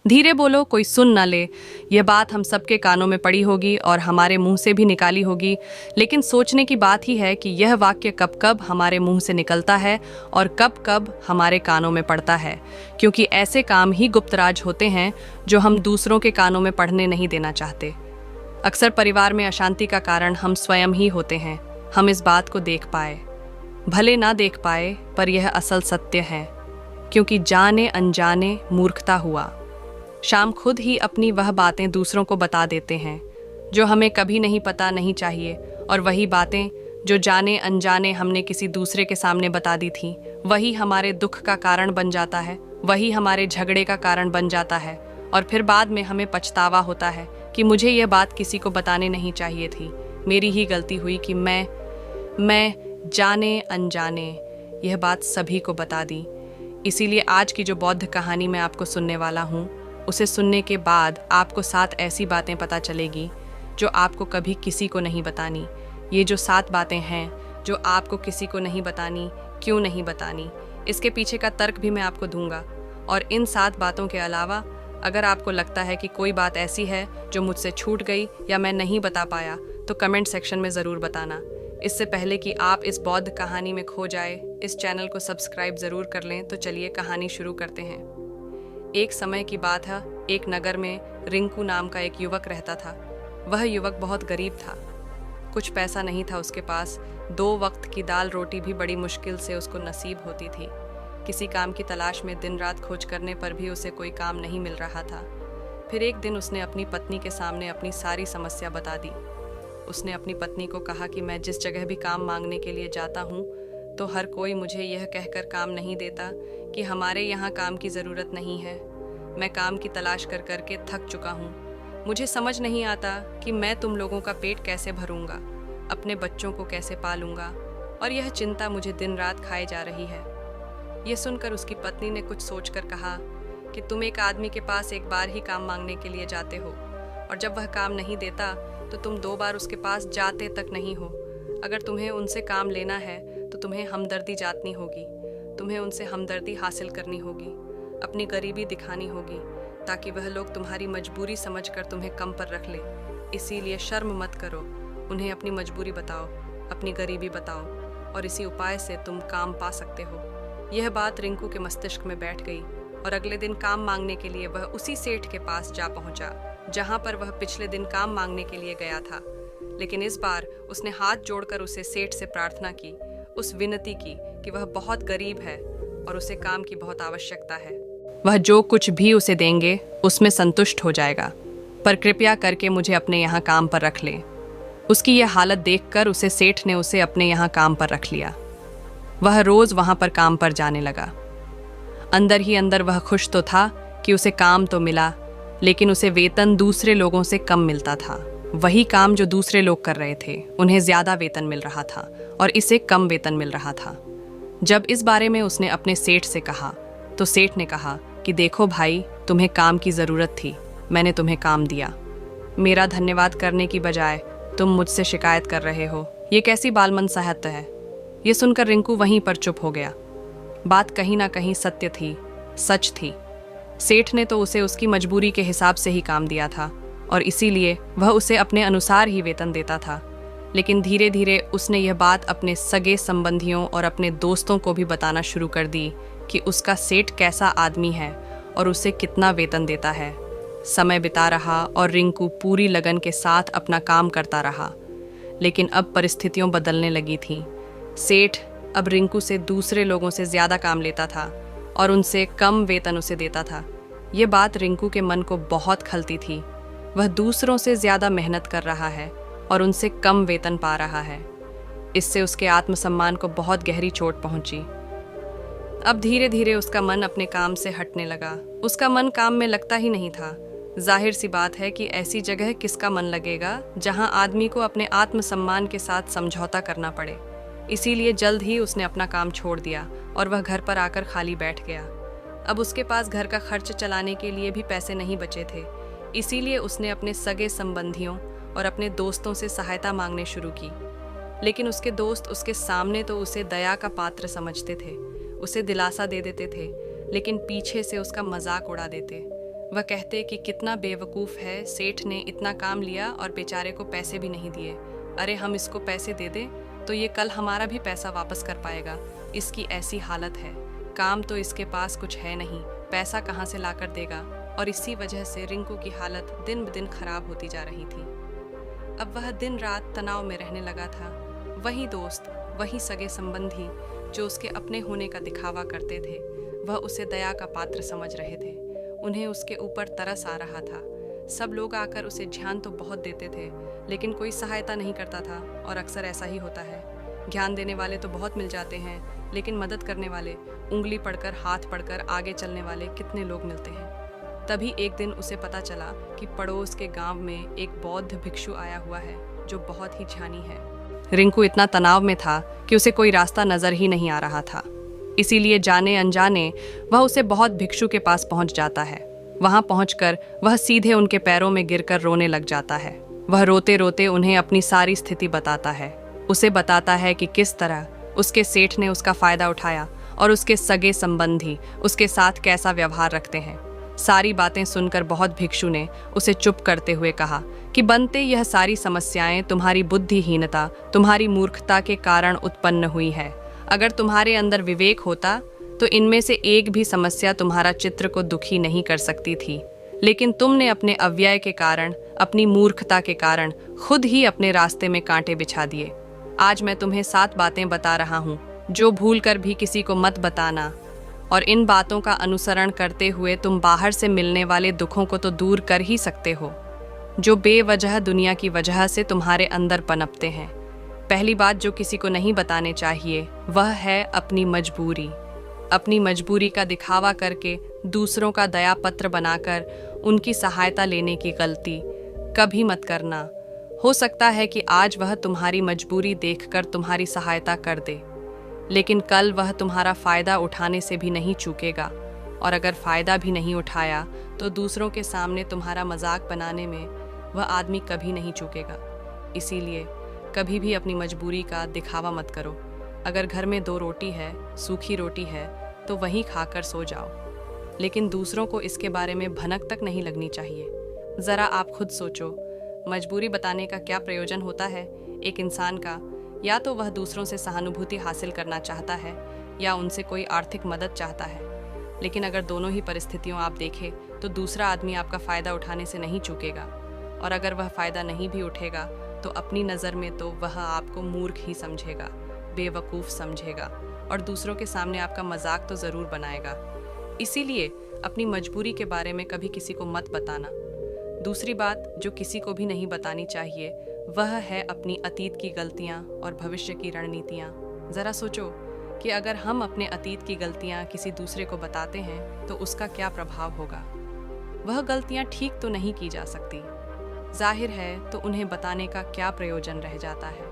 धीरे बोलो, कोई सुन न ले। यह बात हम सबके कानों में पड़ी होगी और हमारे मुंह से भी निकाली होगी, लेकिन सोचने की बात ही है कि यह वाक्य कब कब हमारे मुंह से निकलता है और कब कब हमारे कानों में पड़ता है, क्योंकि ऐसे काम ही गुप्तराज होते हैं जो हम दूसरों के कानों में पढ़ने नहीं देना चाहते। अक्सर परिवार में अशांति का कारण हम स्वयं ही होते हैं। हम इस बात को देख पाए, भले ना देख पाए, पर यह असल सत्य है, क्योंकि जाने अनजाने मूर्खता हुआ। शाम खुद ही अपनी वह बातें दूसरों को बता देते हैं जो हमें कभी नहीं पता नहीं चाहिए, और वही बातें जो जाने अनजाने हमने किसी दूसरे के सामने बता दी थी, वही हमारे दुख का कारण बन जाता है, वही हमारे झगड़े का कारण बन जाता है। और फिर बाद में हमें पछतावा होता है कि मुझे यह बात किसी को बताने नहीं चाहिए थी, मेरी ही गलती हुई कि मैं जाने अनजाने यह बात सभी को बता दी। इसीलिए आज की जो बौद्ध कहानी मैं आपको सुनने वाला हूँ, उसे सुनने के बाद आपको 7 ऐसी बातें पता चलेगी जो आपको कभी किसी को नहीं बतानी। ये जो 7 बातें हैं जो आपको किसी को नहीं बतानी, क्यों नहीं बतानी, इसके पीछे का तर्क भी मैं आपको दूंगा। और इन 7 बातों के अलावा अगर आपको लगता है कि कोई बात ऐसी है जो मुझसे छूट गई या मैं नहीं बता पाया, तो कमेंट सेक्शन में ज़रूर बताना। इससे पहले कि आप इस बौद्ध कहानी में खो जाए, इस चैनल को सब्सक्राइब ज़रूर कर लें। तो चलिए कहानी शुरू करते हैं। एक समय की बात है, एक नगर में रिंकू नाम का एक युवक रहता था। वह युवक बहुत गरीब था, कुछ पैसा नहीं था उसके पास। 2 वक्त की दाल रोटी भी बड़ी मुश्किल से उसको नसीब होती थी। किसी काम की तलाश में दिन रात खोज करने पर भी उसे कोई काम नहीं मिल रहा था। फिर एक दिन उसने अपनी पत्नी के सामने अपनी सारी समस्या बता दी। उसने अपनी पत्नी को कहा कि मैं जिस जगह भी काम मांगने के लिए जाता हूँ तो हर कोई मुझे यह कहकर काम नहीं देता कि हमारे यहाँ काम की ज़रूरत नहीं है। मैं काम की तलाश कर करके थक चुका हूँ। मुझे समझ नहीं आता कि मैं तुम लोगों का पेट कैसे भरूंगा, अपने बच्चों को कैसे पालूंगा, और यह चिंता मुझे दिन रात खाए जा रही है। यह सुनकर उसकी पत्नी ने कुछ सोचकर कहा कि तुम एक आदमी के पास एक बार ही काम मांगने के लिए जाते हो, और जब वह काम नहीं देता तो तुम 2 बार उसके पास जाते तक नहीं हो। अगर तुम्हें उनसे काम लेना है तो तुम्हें हमदर्दी जातनी होगी, तुम्हें उनसे हमदर्दी हासिल करनी होगी, अपनी गरीबी दिखानी होगी, ताकि वह लोग तुम्हारी मजबूरी समझकर तुम्हें कम पर रख ले। इसीलिए शर्म मत करो, उन्हें अपनी मजबूरी बताओ, अपनी गरीबी बताओ, और इसी उपाय से तुम काम पा सकते हो। यह बात रिंकू के मस्तिष्क में बैठ गई, और अगले दिन काम मांगने के लिए वह उसी सेठ के पास जा पहुंचा जहां पर वह पिछले दिन काम मांगने के लिए गया था। लेकिन इस बार उसने हाथ जोड़कर उसे सेठ से प्रार्थना की, उस विनती की कि वह बहुत गरीब है और उसे काम की बहुत आवश्यकता है। वह जो कुछ भी उसे देंगे उसमें संतुष्ट हो जाएगा, पर कृपया करके मुझे अपने यहाँ काम पर रख ले। उसकी यह हालत देखकर उसे सेठ ने उसे अपने यहाँ काम पर रख लिया। वह रोज वहां पर काम पर जाने लगा। अंदर ही अंदर वह खुश तो था कि उसे काम तो मिला, लेकिन उसे वेतन दूसरे लोगों से कम मिलता था। वही काम जो दूसरे लोग कर रहे थे, उन्हें ज्यादा वेतन मिल रहा था और इसे कम वेतन मिल रहा था। जब इस बारे में उसने अपने सेठ से कहा तो सेठ ने कहा कि देखो भाई, तुम्हें काम की ज़रूरत थी, मैंने तुम्हें काम दिया। मेरा धन्यवाद करने की बजाय तुम मुझसे शिकायत कर रहे हो, ये कैसी बालमन साहब है। ये सुनकर रिंकू वहीं पर चुप हो गया। बात कहीं ना कहीं सत्य थी, सच थी। सेठ ने तो उसे उसकी मजबूरी के हिसाब से ही काम दिया था, और इसीलिए वह उसे अपने अनुसार ही वेतन देता था। लेकिन धीरे धीरे उसने यह बात अपने सगे संबंधियों और अपने दोस्तों को भी बताना शुरू कर दी कि उसका सेठ कैसा आदमी है और उसे कितना वेतन देता है। समय बिता रहा और रिंकू पूरी लगन के साथ अपना काम करता रहा। लेकिन अब परिस्थितियां बदलने लगी थीं। सेठ अब रिंकू से दूसरे लोगों से ज़्यादा काम लेता था और उनसे कम वेतन उसे देता था। ये बात रिंकू के मन को बहुत खलती थी। वह दूसरों से ज़्यादा मेहनत कर रहा है और उनसे कम वेतन पा रहा है। इससे उसके आत्मसम्मान को बहुत गहरी चोट पहुंची। अब धीरे धीरे उसका मन अपने काम से हटने लगा। उसका मन काम में लगता ही नहीं था। जाहिर सी बात है कि ऐसी जगह किसका मन लगेगा जहां आदमी को अपने आत्मसम्मान के साथ समझौता करना पड़े। इसीलिए जल्द ही उसने अपना काम छोड़ दिया और वह घर पर आकर खाली बैठ गया। अब उसके पास घर का खर्च चलाने के लिए भी पैसे नहीं बचे थे। इसीलिए उसने अपने सगे संबंधियों और अपने दोस्तों से सहायता मांगने शुरू की। लेकिन उसके दोस्त उसके सामने तो उसे दया का पात्र समझते थे, उसे दिलासा दे देते थे, लेकिन पीछे से उसका मजाक उड़ा देते। वह कहते कि कितना बेवकूफ़ है, सेठ ने इतना काम लिया और बेचारे को पैसे भी नहीं दिए। अरे हम इसको पैसे दे दें तो ये कल हमारा भी पैसा वापस कर पाएगा, इसकी ऐसी हालत है, काम तो इसके पास कुछ है नहीं, पैसा कहाँ से ला कर देगा। और इसी वजह से रिंकू की हालत दिन ब दिन खराब होती जा रही थी। अब वह दिन रात तनाव में रहने लगा था। वही दोस्त, वही सगे संबंधी जो उसके अपने होने का दिखावा करते थे, वह उसे दया का पात्र समझ रहे थे। उन्हें उसके ऊपर तरस आ रहा था। सब लोग आकर उसे ध्यान तो बहुत देते थे, लेकिन कोई सहायता नहीं करता था। और अक्सर ऐसा ही होता है, ज्ञान देने वाले तो बहुत मिल जाते हैं, लेकिन मदद करने वाले, उंगली पड़कर हाथ पड़कर आगे चलने वाले कितने लोग मिलते हैं। तभी एक दिन उसे पता चला कि पड़ोस के गांव में एक बौद्ध भिक्षु आया हुआ है जो बहुत ही ध्यानी है। रिंकू इतना तनाव में था कि उसे कोई रास्ता नजर ही नहीं आ रहा था। इसीलिए जाने अनजाने वह उसे बहुत भिक्षु के पास पहुंच जाता है। वहां पहुंचकर वह सीधे उनके पैरों में गिरकर रोने लग जाता है। वह रोते रोते उन्हें अपनी सारी स्थिति बताता है। उसे बताता है कि किस तरह उसके सेठ ने उसका फायदा उठाया और उसके सगे संबंधी उसके साथ कैसा व्यवहार रखते हैं। सारी बातें सुनकर बहुत भिक्षु ने उसे चुप करते हुए कहा कि बनते यह सारी समस्याएं तुम्हारी बुद्धिहीनता, तुम्हारी मूर्खता के कारण उत्पन्न हुई है। अगर तुम्हारे अंदर विवेक होता तो इनमें से एक भी समस्या तुम्हारा चित्र को दुखी नहीं कर सकती थी, लेकिन तुमने अपने अव्यय के कारण, अपनी मूर्खता के कारण खुद ही अपने रास्ते में कांटे बिछा दिए। आज मैं तुम्हें 7 बातें बता रहा हूँ जो भूल कर भी किसी को मत बताना, और इन बातों का अनुसरण करते हुए तुम बाहर से मिलने वाले दुखों को तो दूर कर ही सकते हो जो बेवजह दुनिया की वजह से तुम्हारे अंदर पनपते हैं। पहली बात जो किसी को नहीं बताने चाहिए वह है अपनी मजबूरी। अपनी मजबूरी का दिखावा करके दूसरों का दया पत्र बनाकर उनकी सहायता लेने की गलती कभी मत करना। हो सकता है कि आज वह तुम्हारी मजबूरी देखकर तुम्हारी सहायता कर दे, लेकिन कल वह तुम्हारा फ़ायदा उठाने से भी नहीं चूकेगा, और अगर फ़ायदा भी नहीं उठाया तो दूसरों के सामने तुम्हारा मजाक बनाने में वह आदमी कभी नहीं चूकेगा। इसीलिए कभी भी अपनी मजबूरी का दिखावा मत करो। अगर घर में 2 रोटी है, सूखी रोटी है, तो वहीं खाकर सो जाओ, लेकिन दूसरों को इसके बारे में भनक तक नहीं लगनी चाहिए। ज़रा आप खुद सोचो, मजबूरी बताने का क्या प्रयोजन होता है एक इंसान का? या तो वह दूसरों से सहानुभूति हासिल करना चाहता है या उनसे कोई आर्थिक मदद चाहता है। लेकिन अगर दोनों ही परिस्थितियों आप देखें तो दूसरा आदमी आपका फ़ायदा उठाने से नहीं चूकेगा, और अगर वह फ़ायदा नहीं भी उठेगा तो अपनी नज़र में तो वह आपको मूर्ख ही समझेगा, बेवकूफ़ समझेगा, और दूसरों के सामने आपका मजाक तो ज़रूर बनाएगा। इसीलिए अपनी मजबूरी के बारे में कभी किसी को मत बताना। दूसरी बात जो किसी को भी नहीं बतानी चाहिए वह है अपनी अतीत की गलतियां और भविष्य की रणनीतियां। ज़रा सोचो कि अगर हम अपने अतीत की गलतियां किसी दूसरे को बताते हैं तो उसका क्या प्रभाव होगा। वह गलतियां ठीक तो नहीं की जा सकती, जाहिर है, तो उन्हें बताने का क्या प्रयोजन रह जाता है।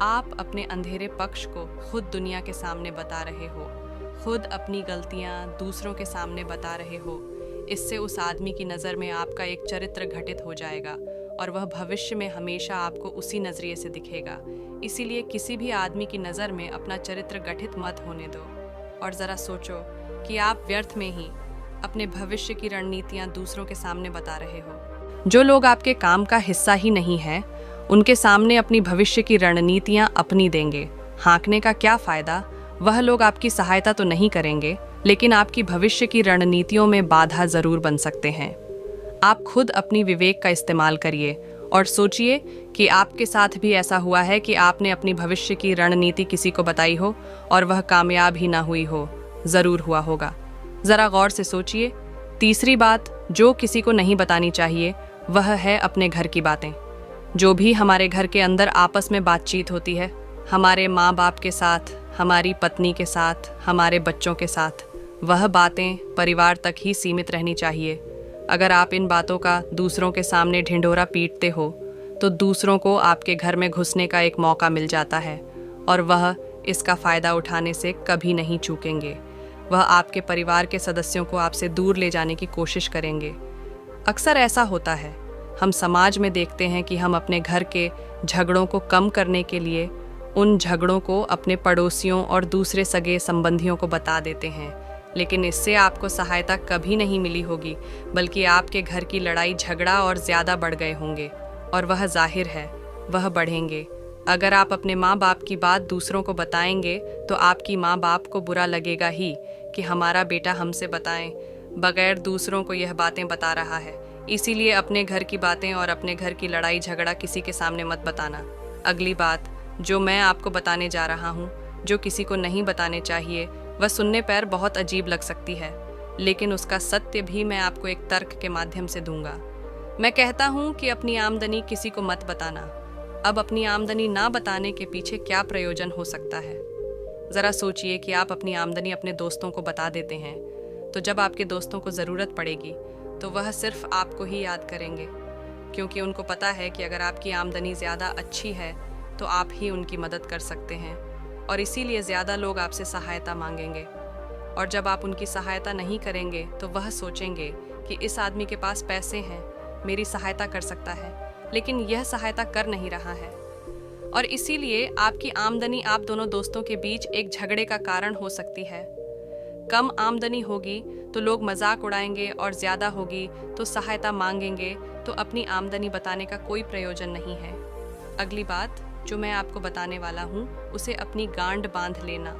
आप अपने अंधेरे पक्ष को खुद दुनिया के सामने बता रहे हो, खुद अपनी गलतियां दूसरों के सामने बता रहे हो। इससे उस आदमी की नज़र में आपका एक चरित्र घटित हो जाएगा और वह भविष्य में हमेशा आपको उसी नज़रिए से दिखेगा। इसीलिए किसी भी आदमी की नज़र में अपना चरित्र गठित मत होने दो। और ज़रा सोचो कि आप व्यर्थ में ही अपने भविष्य की रणनीतियाँ दूसरों के सामने बता रहे हो। जो लोग आपके काम का हिस्सा ही नहीं है उनके सामने अपनी भविष्य की रणनीतियाँ अपनी देंगे। हाँकने का क्या फ़ायदा? वह लोग आपकी सहायता तो नहीं करेंगे, लेकिन आपकी भविष्य की रणनीतियों में बाधा ज़रूर बन सकते हैं। आप खुद अपनी विवेक का इस्तेमाल करिए और सोचिए कि आपके साथ भी ऐसा हुआ है कि आपने अपनी भविष्य की रणनीति किसी को बताई हो और वह कामयाब ही ना हुई हो। ज़रूर हुआ होगा, ज़रा गौर से सोचिए। तीसरी बात जो किसी को नहीं बतानी चाहिए वह है अपने घर की बातें। जो भी हमारे घर के अंदर आपस में बातचीत होती है, हमारे माँ बाप के साथ, हमारी पत्नी के साथ, हमारे बच्चों के साथ, वह बातें परिवार तक ही सीमित रहनी चाहिए। अगर आप इन बातों का दूसरों के सामने ढिंढोरा पीटते हो तो दूसरों को आपके घर में घुसने का एक मौका मिल जाता है और वह इसका फ़ायदा उठाने से कभी नहीं चूकेंगे। वह आपके परिवार के सदस्यों को आपसे दूर ले जाने की कोशिश करेंगे। अक्सर ऐसा होता है, हम समाज में देखते हैं कि हम अपने घर के झगड़ों को कम करने के लिए उन झगड़ों को अपने पड़ोसियों और दूसरे सगे संबंधियों को बता देते हैं, लेकिन इससे आपको सहायता कभी नहीं मिली होगी, बल्कि आपके घर की लड़ाई झगड़ा और ज़्यादा बढ़ गए होंगे। और वह जाहिर है, वह बढ़ेंगे। अगर आप अपने माँ बाप की बात दूसरों को बताएंगे तो आपकी माँ बाप को बुरा लगेगा ही कि हमारा बेटा हमसे बताएं बगैर दूसरों को यह बातें बता रहा है। इसीलिए अपने घर की बातें और अपने घर की लड़ाई झगड़ा किसी के सामने मत बताना। अगली बात जो मैं आपको बताने जा रहा हूँ, जो किसी को नहीं बताने चाहिए, वह सुनने पर बहुत अजीब लग सकती है, लेकिन उसका सत्य भी मैं आपको एक तर्क के माध्यम से दूंगा। मैं कहता हूँ कि अपनी आमदनी किसी को मत बताना। अब अपनी आमदनी ना बताने के पीछे क्या प्रयोजन हो सकता है? ज़रा सोचिए कि आप अपनी आमदनी अपने दोस्तों को बता देते हैं, तो जब आपके दोस्तों को ज़रूरत पड़ेगी तो वह सिर्फ आपको ही याद करेंगे, क्योंकि उनको पता है कि अगर आपकी आमदनी ज़्यादा अच्छी है तो आप ही उनकी मदद कर सकते हैं, और इसीलिए ज़्यादा लोग आपसे सहायता मांगेंगे। और जब आप उनकी सहायता नहीं करेंगे तो वह सोचेंगे कि इस आदमी के पास पैसे हैं, मेरी सहायता कर सकता है, लेकिन यह सहायता कर नहीं रहा है। और इसीलिए आपकी आमदनी आप दोनों दोस्तों के बीच एक झगड़े का कारण हो सकती है। कम आमदनी होगी तो लोग मजाक उड़ाएंगे, और ज़्यादा होगी तो सहायता मांगेंगे, तो अपनी आमदनी बताने का कोई प्रयोजन नहीं है। अगली बात जो मैं आपको बताने वाला हूँ, उसे अपनी गांड बांध लेना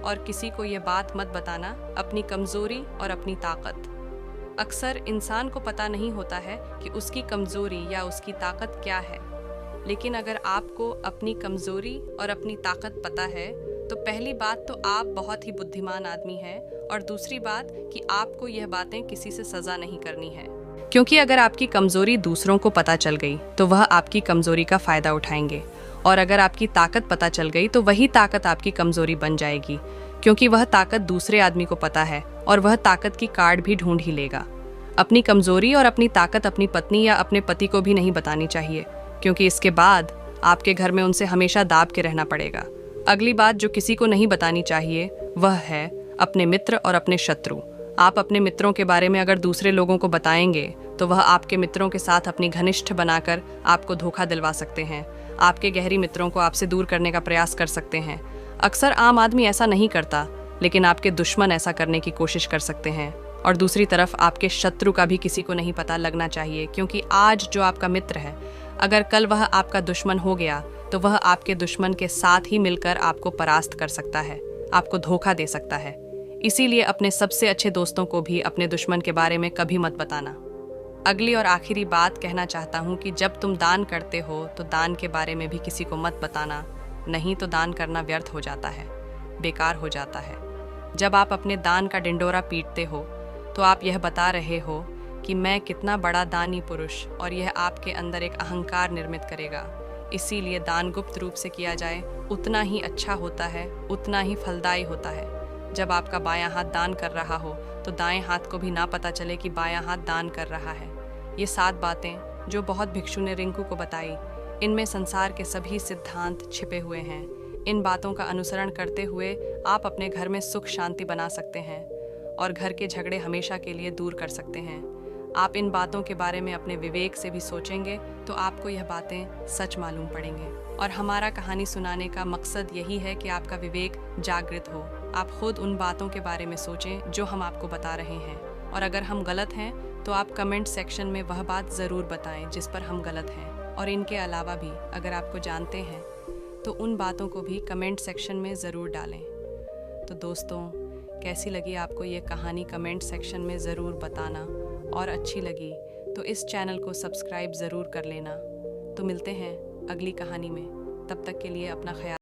और किसी को यह बात मत बताना, अपनी कमज़ोरी और अपनी ताकत। अक्सर इंसान को पता नहीं होता है कि उसकी कमज़ोरी या उसकी ताकत क्या है, लेकिन अगर आपको अपनी कमज़ोरी और अपनी ताकत पता है तो पहली बात तो आप बहुत ही बुद्धिमान आदमी हैं, और दूसरी बात कि आपको यह बातें किसी से सज़ा नहीं करनी है, क्योंकि अगर आपकी कमज़ोरी दूसरों को पता चल गई तो वह आपकी कमज़ोरी का फ़ायदा उठाएंगे, और अगर आपकी ताकत पता चल गई तो वही ताकत आपकी कमज़ोरी बन जाएगी, क्योंकि वह ताकत दूसरे आदमी को पता है और वह ताकत की कार्ड भी ढूंढ ही लेगा। अपनी कमज़ोरी और अपनी ताकत अपनी पत्नी या अपने पति को भी नहीं बतानी चाहिए, क्योंकि इसके बाद आपके घर में उनसे हमेशा दाब के रहना पड़ेगा। अगली बात जो किसी को नहीं बतानी चाहिए वह है अपने मित्र और अपने शत्रु। आप अपने मित्रों के बारे में अगर दूसरे लोगों को बताएंगे तो वह आपके मित्रों के साथ अपनी घनिष्ठ बनाकर आपको धोखा दिलवा सकते हैं, आपके गहरी मित्रों को आपसे दूर करने का प्रयास कर सकते हैं। अक्सर आम आदमी ऐसा नहीं करता, लेकिन आपके दुश्मन ऐसा करने की कोशिश कर सकते हैं। और दूसरी तरफ आपके शत्रु का भी किसी को नहीं पता लगना चाहिए, क्योंकि आज जो आपका मित्र है, अगर कल वह आपका दुश्मन हो गया तो वह आपके दुश्मन के साथ ही मिलकर आपको परास्त कर सकता है, आपको धोखा दे सकता है। इसीलिए अपने सबसे अच्छे दोस्तों को भी अपने दुश्मन के बारे में कभी मत बताना। अगली और आखिरी बात कहना चाहता हूँ कि जब तुम दान करते हो तो दान के बारे में भी किसी को मत बताना, नहीं तो दान करना व्यर्थ हो जाता है, बेकार हो जाता है। जब आप अपने दान का डिंडोरा पीटते हो तो आप यह बता रहे हो कि मैं कितना बड़ा दानी पुरुष, और यह आपके अंदर एक अहंकार निर्मित करेगा। इसीलिए दान गुप्त रूप से किया जाए उतना ही अच्छा होता है, उतना ही फलदायी होता है। जब आपका बायां हाथ दान कर रहा हो तो दाएं हाथ को भी ना पता चले कि बायां हाथ दान कर रहा है। ये 7 बातें जो बहुत भिक्षु ने रिंकू को बताई, इनमें संसार के सभी सिद्धांत छिपे हुए हैं। इन बातों का अनुसरण करते हुए आप अपने घर में सुख शांति बना सकते हैं और घर के झगड़े हमेशा के लिए दूर कर सकते हैं। आप इन बातों के बारे में अपने विवेक से भी सोचेंगे तो आपको यह बातें सच मालूम पड़ेंगे। और हमारा कहानी सुनाने का मकसद यही है कि आपका विवेक जागृत हो, आप खुद उन बातों के बारे में सोचें जो हम आपको बता रहे हैं, और अगर हम गलत हैं तो आप कमेंट सेक्शन में वह बात ज़रूर बताएं जिस पर हम गलत हैं। और इनके अलावा भी अगर आपको जानते हैं तो उन बातों को भी कमेंट सेक्शन में ज़रूर डालें। तो दोस्तों, कैसी लगी आपको ये कहानी कमेंट सेक्शन में ज़रूर बताना, और अच्छी लगी तो इस चैनल को सब्सक्राइब ज़रूर कर लेना। तो मिलते हैं अगली कहानी में, तब तक के लिए अपना ख्याल